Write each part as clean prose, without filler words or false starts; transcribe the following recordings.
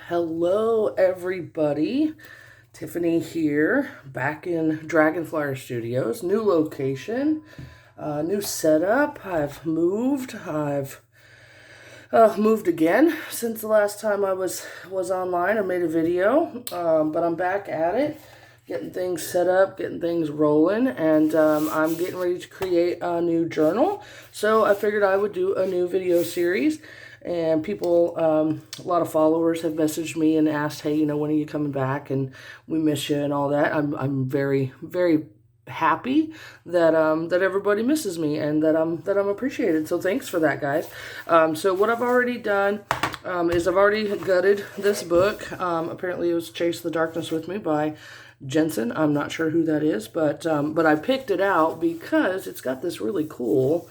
Hello, everybody. Tiffany here, back in Dragonflyer Studios. New location, new setup. I've moved. I've moved again since the last time I was online or made a video. But I'm back at it, getting things set up, getting things rolling, and I'm getting ready to create a new journal. So I figured I would do a new video series. And people, a lot of followers have messaged me and asked, hey, when are you coming back? And we miss you and all that. I'm very, very happy that that everybody misses me and that I'm appreciated. So thanks for that, guys. So what I've already done is I've already gutted this book. Apparently it was Chase the Darkness with Me by Jensen. I'm not sure who that is, but I picked it out because it's got this really cool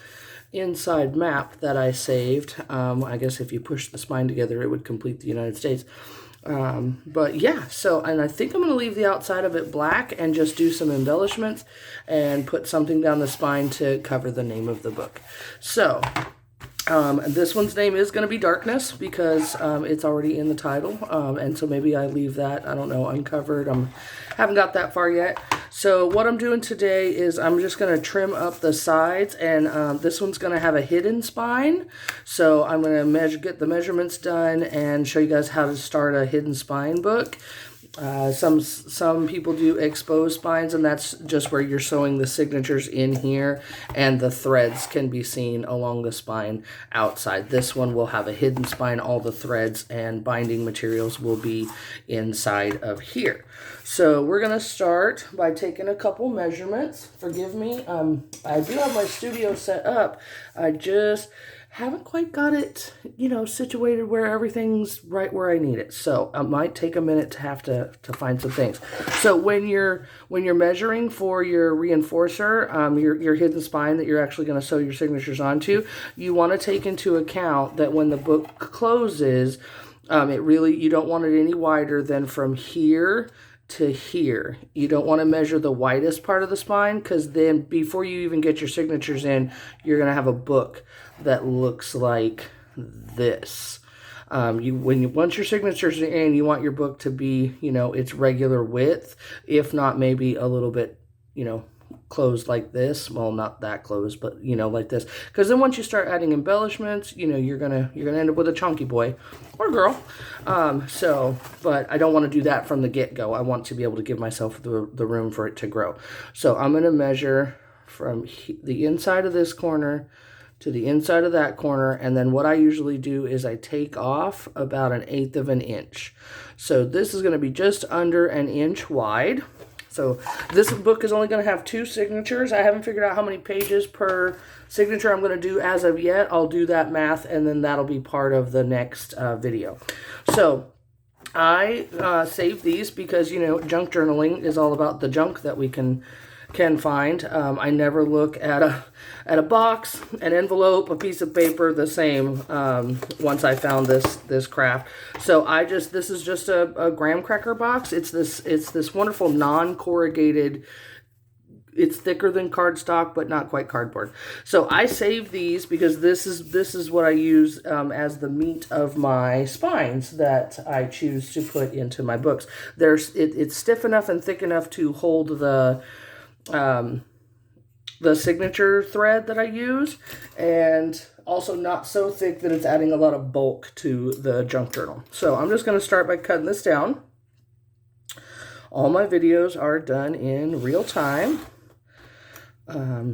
inside map that I saved. I guess if you push the spine together, it would complete the United States. But yeah, and I think I'm going to leave the outside of it black and just do some embellishments and put something down the spine to cover the name of the book. So this one's name is going to be Darkness because it's already in the title, and so maybe I leave that, I don't know, uncovered. Haven't got that far yet. So what I'm doing today is I'm just going to trim up the sides, and this one's going to have a hidden spine. So I'm going to get the measurements done and show you guys how to start a hidden spine book. Some people do exposed spines, and that's just where you're sewing the signatures in here and the threads can be seen along the spine outside. This one will have a hidden spine. All the threads and binding materials will be inside of here. So we're going to start by taking a couple measurements. Forgive me, I do have my studio set up. I just haven't quite got it, situated where everything's right where I need it. So it might take a minute to have to find some things. So when you're measuring for your reinforcer, your hidden spine that you're actually going to sew your signatures onto, you want to take into account that when the book closes, you don't want it any wider than from here to here. You don't want to measure the widest part of the spine, because then before you even get your signatures in, you're going to have a book that looks like this. Once your signatures are in, you want your book to be, its regular width, if not maybe a little bit, closed like this. Well, not that close, but like this. Because then once you start adding embellishments, you're gonna end up with a chunky boy or girl. But I don't want to do that from the get-go. I want to be able to give myself the room for it to grow. So I'm gonna measure from the inside of this corner to the inside of that corner, and then what I usually do is I take off about 1/8 of an inch. So this is going to be just under 1 inch wide. So this book is only going to have 2 signatures. I haven't figured out how many pages per signature I'm going to do as of yet. I'll do that math, and then that'll be part of the next video. So I save these because, junk journaling is all about the junk that we can find. I never look at a box, an envelope, a piece of paper the same once I found this craft. So this is just a graham cracker box. It's this wonderful non-corrugated. It's thicker than cardstock, but not quite cardboard. So I save these because this is what I use as the meat of my spines that I choose to put into my books. It's stiff enough and thick enough to hold the signature thread that I use, and also not so thick that it's adding a lot of bulk to the junk journal. So I'm just going to start by cutting this down. All my videos are done in real time.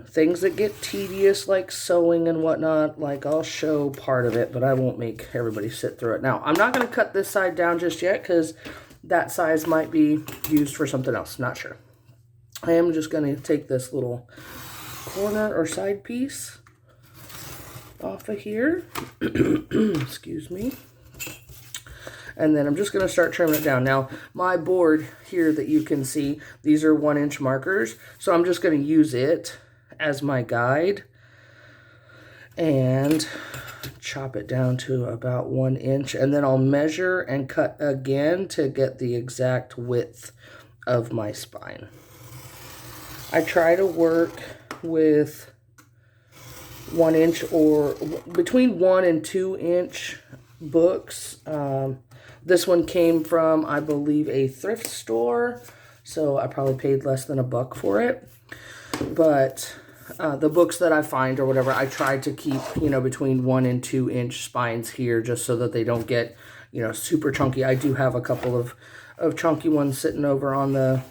Things that get tedious like sewing and whatnot, like I'll show part of it, but I won't make everybody sit through it. Now, I'm not going to cut this side down just yet because that size might be used for something else. Not sure. I am just going to take this little corner or side piece off of here. Excuse me. And then I'm just going to start trimming it down. Now, my board here that you can see, these are 1-inch markers. So I'm just going to use it as my guide and chop it down to about 1 inch. And then I'll measure and cut again to get the exact width of my spine. I try to work with 1 inch or between 1 and 2 inch books. This one came from, I believe, a thrift store, so I probably paid less than $1 for it. But the books that I find or whatever, I try to keep, you know, between 1 and 2 inch spines here, just so that they don't get, you know, super chunky. I do have a couple of chunky ones sitting over on the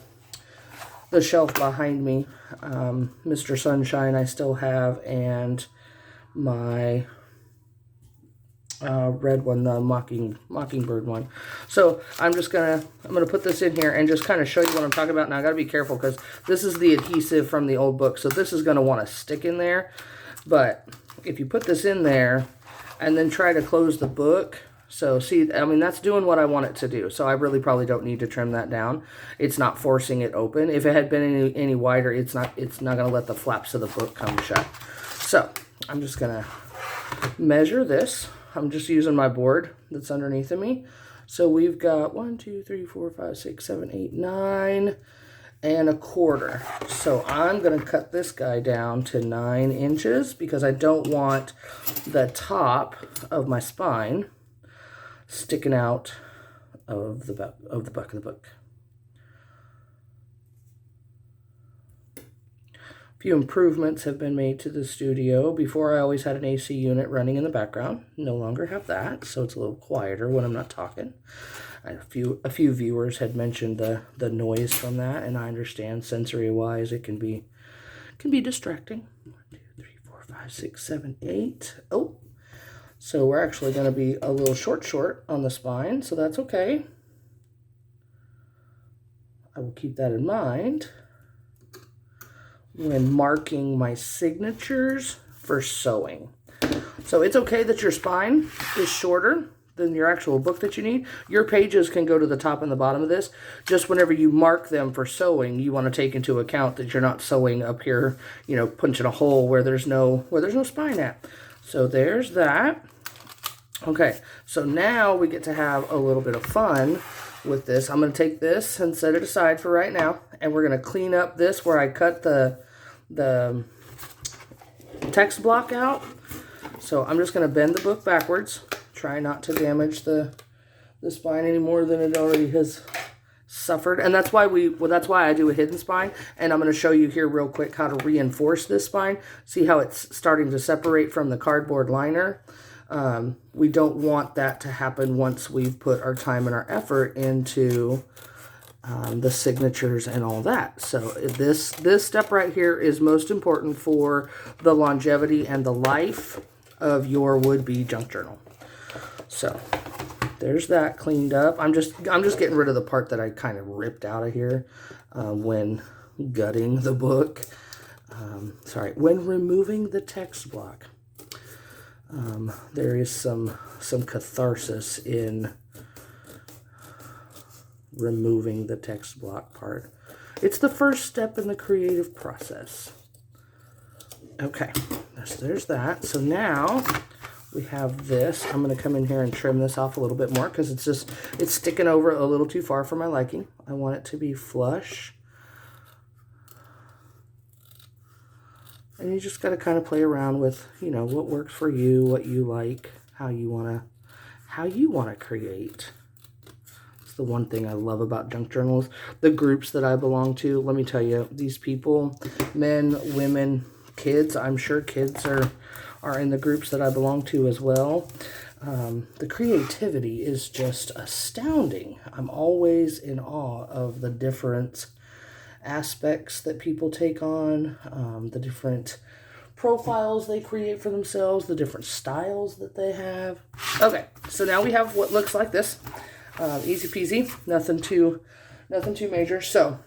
shelf behind me. Mr. Sunshine I still have, and my red one, the Mockingbird one. So I'm gonna put this in here and just kind of show you what I'm talking about. Now I gotta be careful because this is the adhesive from the old book, so this is gonna want to stick in there. But if you put this in there and then try to close the book, so see, I mean, that's doing what I want it to do. So I really probably don't need to trim that down. It's not forcing it open. If it had been any wider, it's not gonna let the flaps of the book come shut. So I'm just gonna measure this. I'm just using my board that's underneath of me. So we've got 1, 2, 3, 4, 5, 6, 7, 8, 9 and 1/4. So I'm going to cut this guy down to 9 inches because I don't want the top of my spine sticking out of the back of the book. A few improvements have been made to the studio. Before, I always had an AC unit running in the background. No longer have that, so it's a little quieter when I'm not talking. A few viewers had mentioned the noise from that, and I understand sensory-wise it can be distracting. 1, 2, 3, 4, 5, 6, 7, 8. Oh, so we're actually going to be a little short on the spine, so that's okay. I will keep that in mind when marking my signatures for sewing. So it's okay that your spine is shorter than your actual book that you need. Your pages can go to the top and the bottom of this. Just whenever you mark them for sewing, you want to take into account that you're not sewing up here, you know, punching a hole where there's no spine at. So there's that. Okay, so now we get to have a little bit of fun with this. I'm going to take this and set it aside for right now, and we're going to clean up this where I cut the text block out. So I'm just going to bend the book backwards, try not to damage the spine any more than it already has suffered. And that's why I do a hidden spine, and I'm going to show you here real quick how to reinforce this spine. See how it's starting to separate from the cardboard liner? We don't want that to happen once we've put our time and our effort into the signatures and all that. So this step right here is most important for the longevity and the life of your would-be junk journal. So there's that cleaned up. I'm just getting rid of the part that I kind of ripped out of here when gutting the book. When removing the text block. There is some catharsis in removing the text block part. It's the first step in the creative process. Okay, so there's that. So now we have this. I'm going to come in here and trim this off a little bit more because it's sticking over a little too far for my liking. I want it to be flush. And you just got to kind of play around with, you know, what works for you, what you like, how you want to create. It's the one thing I love about junk journals. The groups that I belong to, let me tell you, these people, men, women, kids, I'm sure kids are in the groups that I belong to as well. The creativity is just astounding. I'm always in awe of the different aspects that people take on, the different profiles they create for themselves, the different styles that they have. Okay, so now we have what looks like this. Easy peasy, nothing too major. So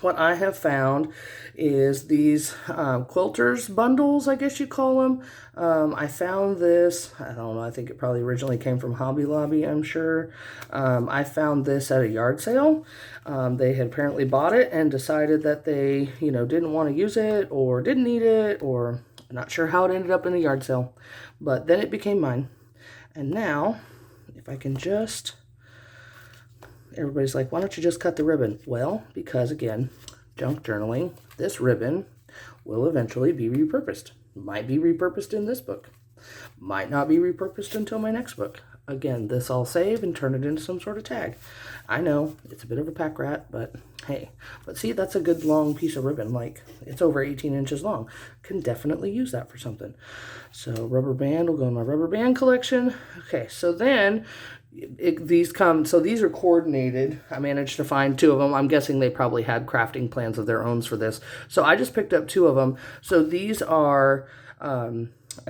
what I have found is these quilters bundles, I guess you call them. I found this, I don't know, I think it probably originally came from Hobby Lobby, I'm sure. I found this at a yard sale. They had apparently bought it and decided that they, you know, didn't want to use it or didn't need it, or I'm not sure how it ended up in the yard sale. But then it became mine. And now, if I can just... Everybody's like, why don't you just cut the ribbon? Well, because again, junk journaling, this ribbon will eventually be repurposed. Might be repurposed in this book. Might not be repurposed until my next book. again, this I'll save and turn it into some sort of tag. I know, it's a bit of a pack rat, but hey. But see, that's a good long piece of ribbon. Like, it's over 18 inches long. Can definitely use that for something. So rubber band will go in my rubber band collection. Okay, so then these are coordinated. I managed to find 2 of them. I'm guessing they probably had crafting plans of their own for this. So I just picked up 2 of them. So these are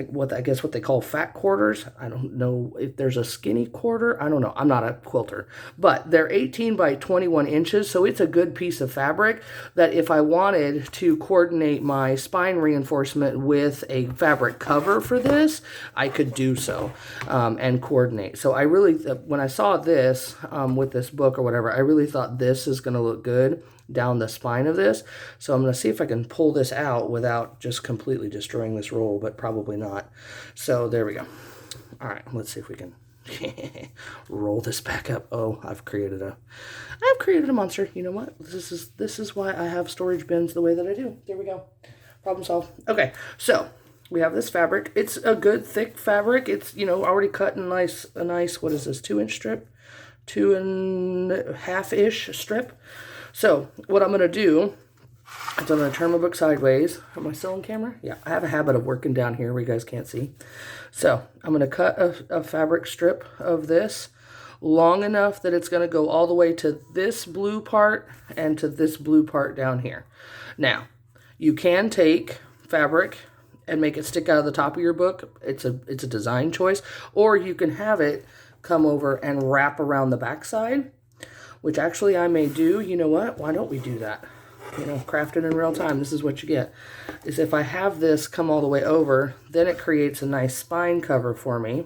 what they call fat quarters. I don't know if there's a skinny quarter. I don't know. I'm not a quilter. But they're 18 by 21 inches, so it's a good piece of fabric that if I wanted to coordinate my spine reinforcement with a fabric cover for this, I could do so and coordinate. So I really, when I saw this with this book or whatever, I really thought this is going to look good down the spine of this. So I'm going to see if I can pull this out without just completely destroying this roll, but probably not. So there we go. All right, let's see if we can roll this back up. Oh, I've created a monster. You know what? This is why I have storage bins the way that I do. There we go. Problem solved. Okay, so we have this fabric. It's a good thick fabric. It's, you know, already cut in a nice, what is this, 2-inch strip? 2.5-ish strip. So what I'm going to do is I'm going to turn my book sideways. Am I still on camera? Yeah, I have a habit of working down here where you guys can't see. So I'm going to cut a fabric strip of this long enough that it's going to go all the way to this blue part and to this blue part down here. Now, you can take fabric and make it stick out of the top of your book. It's a design choice. Or you can have it come over and wrap around the backside, which actually I may do. You know what? Why don't we do that? You know, crafted in real time, this is what you get. Is if I have this come all the way over, then it creates a nice spine cover for me.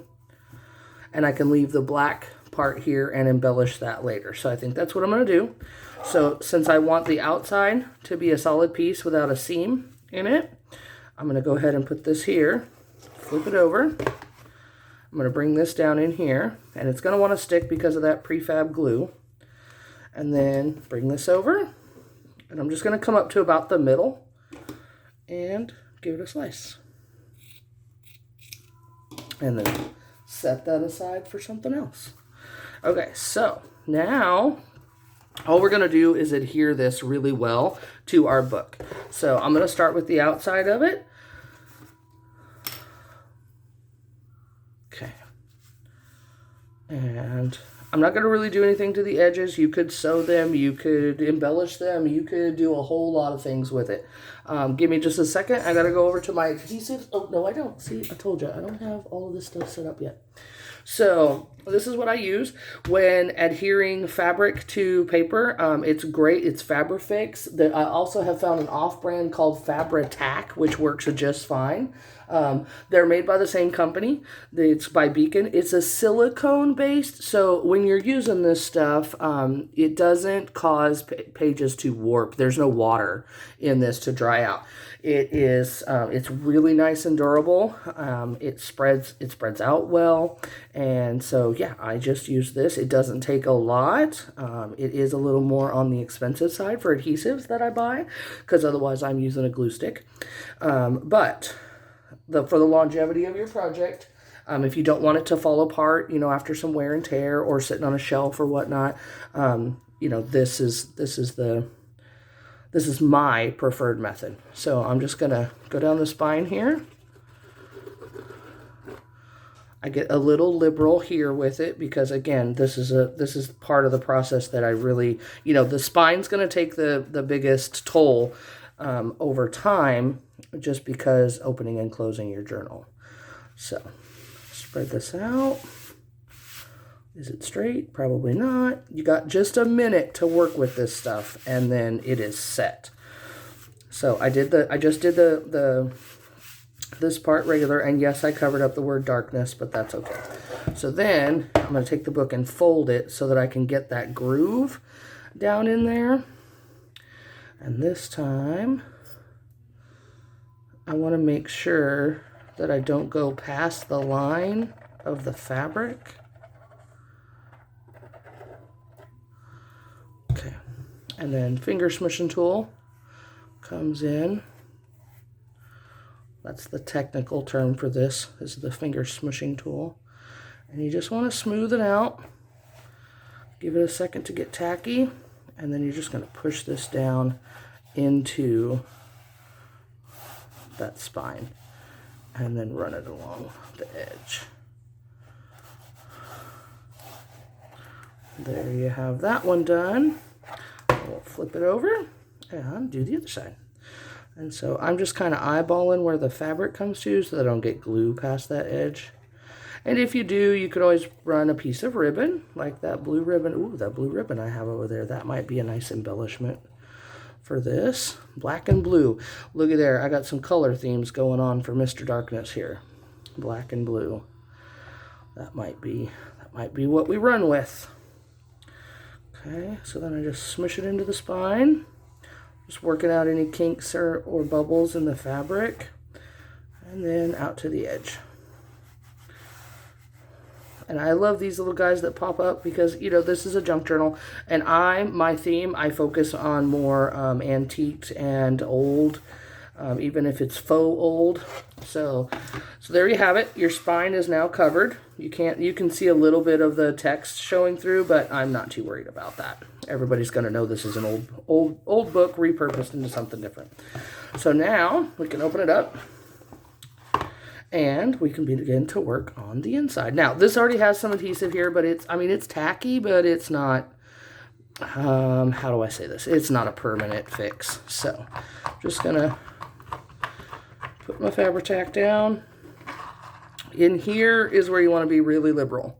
And I can leave the black part here and embellish that later. So I think that's what I'm going to do. So since I want the outside to be a solid piece without a seam in it, I'm going to go ahead and put this here, flip it over. I'm going to bring this down in here, and it's going to want to stick because of that prefab glue. And then bring this over, and I'm just going to come up to about the middle and give it a slice. And then set that aside for something else. Okay, so now all we're going to do is adhere this really well to our book. So I'm going to start with the outside of it. Okay. And I'm not going to really do anything to the edges. You could sew them, you could embellish them, you could do a whole lot of things with it. Give me just a second. I got to go over to my adhesives. Oh, no, I don't. See, I told you, I don't have all of this stuff set up yet. So this is what I use when adhering fabric to paper. It's great. It's Fabrifix. I also have found an off-brand called Fabri-Tac, which works just fine. They're made by the same company. It's by Beacon. It's a silicone based, so when you're using this stuff, it doesn't cause pages to warp. There's no water in this to dry out. It's really nice and durable. It spreads out well, and so yeah, I just use this. It doesn't take a lot. It is a little more on the expensive side for adhesives that I buy, because otherwise I'm using a glue stick. But for the longevity of your project, if you don't want it to fall apart, you know, after some wear and tear or sitting on a shelf or whatnot, you know, this is my preferred method. So I'm just gonna go down the spine here. I get a little liberal here with it because, again, this is part of the process that I really, you know, the spine's gonna take the biggest toll over time, just because opening and closing your journal. So spread this out. Is it straight? Probably not. You got just a minute to work with this stuff, and then it is set. So I just did this part regular, and yes, I covered up the word darkness, but that's okay. So then I'm going to take the book and fold it so that I can get that groove down in there. And this time, I want to make sure that I don't go past the line of the fabric. Okay, and then finger smooshing tool comes in. That's the technical term for this, is the finger smooshing tool. And you just want to smooth it out. Give it a second to get tacky. And then you're just going to push this down into that spine. And then run it along the edge. There you have that one done. We'll flip it over and do the other side. And so I'm just kind of eyeballing where the fabric comes to so that I don't get glue past that edge. And if you do, you could always run a piece of ribbon, like that blue ribbon. Ooh, that blue ribbon I have over there. That might be a nice embellishment for this. Black and blue. Look at there. I got some color themes going on for Mr. Darkness here. Black and blue. That might be what we run with. Okay, so then I just smush it into the spine. Just working out any kinks or bubbles in the fabric. And then out to the edge. And I love these little guys that pop up because, you know, this is a junk journal. And my theme, I focus on more antiques and old, even if it's faux old. So there you have it. Your spine is now covered. You can see a little bit of the text showing through, but I'm not too worried about that. Everybody's going to know this is an old book repurposed into something different. So now we can open it up. And we can begin to work on the inside. Now, this already has some adhesive here, but it's tacky, but it's not, how do I say this? It's not a permanent fix. So, just gonna put my Fabri-Tac down. In here is where you want to be really liberal,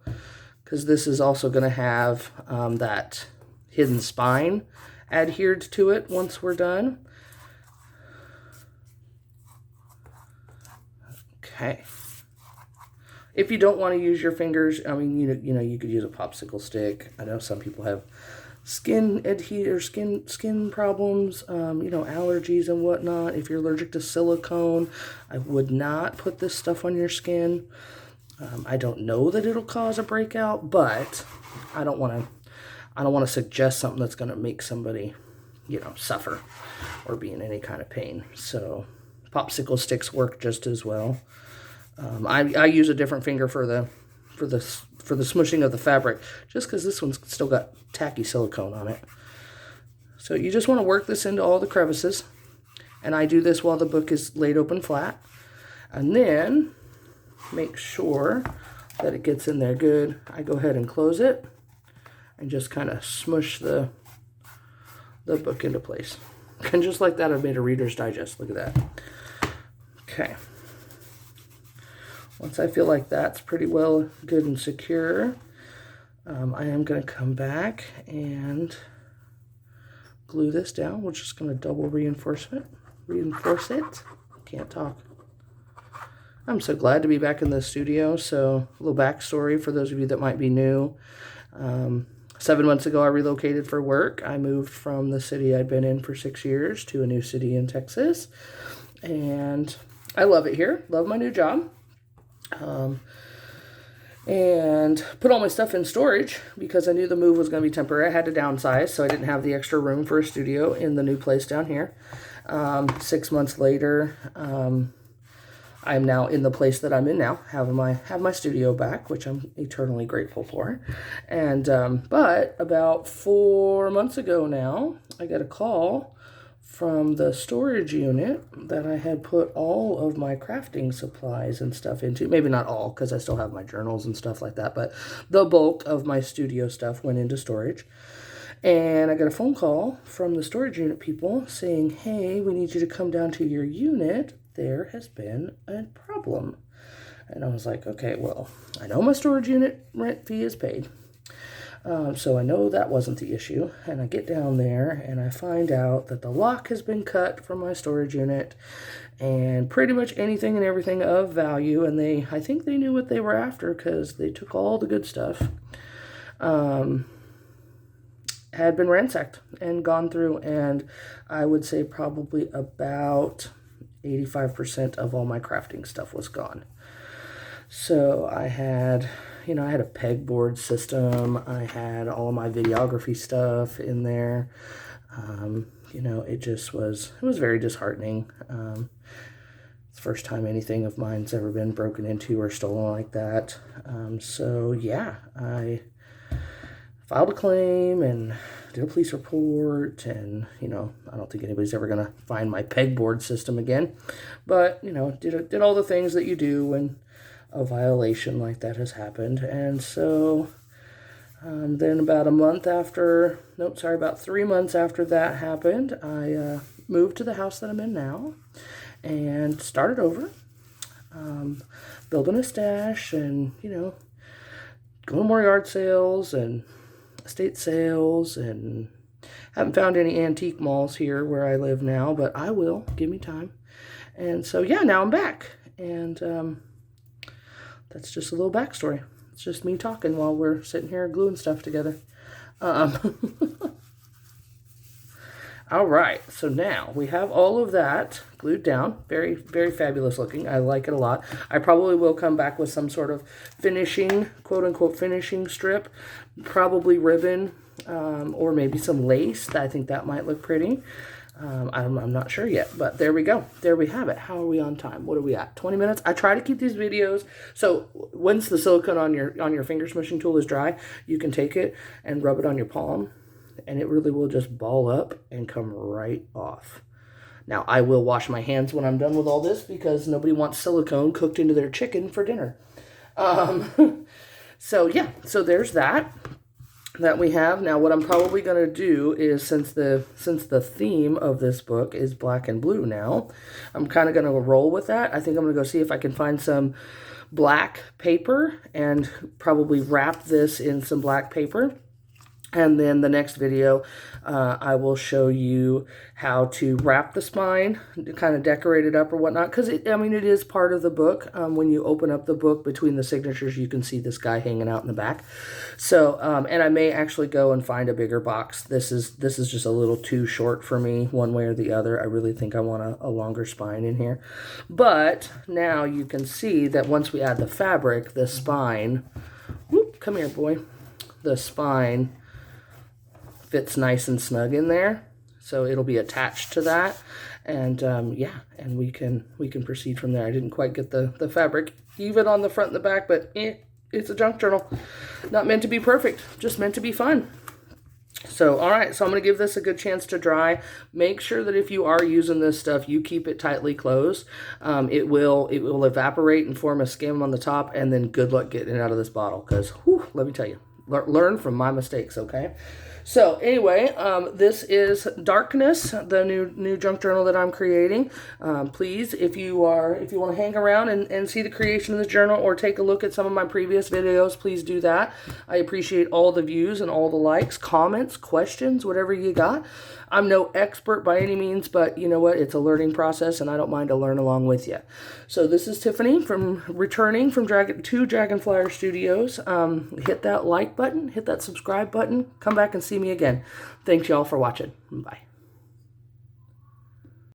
because this is also going to have that hidden spine adhered to it once we're done. Okay. If you don't want to use your fingers, I mean, you know, you could use a popsicle stick. I know some people have skin problems, you know, allergies and whatnot. If you're allergic to silicone, I would not put this stuff on your skin. I don't know that it'll cause a breakout, but I don't want to suggest something that's going to make somebody, you know, suffer or be in any kind of pain. So popsicle sticks work just as well. I use a different finger for the smushing of the fabric, just because this one's still got tacky silicone on it. So you just want to work this into all the crevices, and I do this while the book is laid open flat, and then make sure that it gets in there good. I go ahead and close it and just kind of smush the book into place. And just like that, I've made a Reader's Digest. Look at that. Okay. Once I feel like that's pretty well good and secure, I am going to come back and glue this down. We're just going to double reinforce it. Can't talk. I'm so glad to be back in the studio. So a little backstory for those of you that might be new. 7 months ago, I relocated for work. I moved from the city I'd been in for 6 years to a new city in Texas. And I love it here. Love my new job. And put all my stuff in storage because I knew the move was going to be temporary. I had to downsize, so I didn't have the extra room for a studio in the new place down here. 6 months later, I'm now in the place that I'm in now, have my studio back, which I'm eternally grateful for. And but about 4 months ago now, I got a call from the storage unit that I had put all of my crafting supplies and stuff into. Maybe not all, because I still have my journals and stuff like that, but the bulk of my studio stuff went into storage. And I got a phone call from the storage unit people saying, hey, we need you to come down to your unit. There has been a problem. And I was like, okay, well, I know my storage unit rent fee is paid. So I know that wasn't the issue. And I get down there and I find out that the lock has been cut from my storage unit and pretty much anything and everything of value. And I think they knew what they were after because they took all the good stuff, had been ransacked and gone through. And I would say probably about 85% of all my crafting stuff was gone. So I had a pegboard system. I had all of my videography stuff in there. It was very disheartening. As first time anything of mine's ever been broken into or stolen like that. So yeah, I filed a claim and did a police report, and, you know, I don't think anybody's ever going to find my pegboard system again. But, you know, did all the things that you do when a violation like that has happened. And so then about about 3 months after that happened, I moved to the house that I'm in now and started over, building a stash and, you know, going to more yard sales and estate sales, and haven't found any antique malls here where I live now, but I will. Give me time. And so, yeah, now I'm back. And that's just a little backstory. It's just me talking while we're sitting here gluing stuff together. All right, so now we have all of that glued down. Very, very fabulous looking. I like it a lot. I probably will come back with some sort of finishing, quote-unquote finishing strip, probably ribbon, or maybe some lace. I think that might look pretty. I'm not sure yet, but there we go. There we have it. How are we on time? What are we at? 20 minutes? I try to keep these videos, so once the silicone on your finger smooshing tool is dry, you can take it and rub it on your palm, and it really will just ball up and come right off. Now, I will wash my hands when I'm done with all this because nobody wants silicone cooked into their chicken for dinner. So, yeah, so there's that we have. Now, what I'm probably going to do is, since the theme of this book is black and blue now, I'm kind of going to roll with that. I think I'm going to go see if I can find some black paper and probably wrap this in some black paper. And then the next video, I will show you how to wrap the spine, kind of decorate it up or whatnot. Because, it is part of the book. When you open up the book, between the signatures, you can see this guy hanging out in the back. So, and I may actually go and find a bigger box. This is just a little too short for me, one way or the other. I really think I want a longer spine in here. But now you can see that once we add the fabric, the spine, whoop, come here, boy, the spine fits nice and snug in there, so it'll be attached to that, and yeah, and we can proceed from there. I didn't quite get the fabric even on the front and the back, but it's a junk journal, not meant to be perfect, just meant to be fun. So, all right, so I'm going to give this a good chance to dry. Make sure that if you are using this stuff, you keep it tightly closed. It will evaporate and form a skim on the top, and then good luck getting it out of this bottle, because let me tell you, learn from my mistakes, okay? So anyway, this is Darkness, the new junk journal that I'm creating. Please, if you want to hang around and see the creation of this journal or take a look at some of my previous videos, please do that. I appreciate all the views and all the likes, comments, questions, whatever you got. I'm no expert by any means, but you know what? It's a learning process, and I don't mind to learn along with you. So this is Tiffany returning from Dragonflyer Studios. Hit that like button, hit that subscribe button, come back and see me again. Thanks y'all for watching. Bye.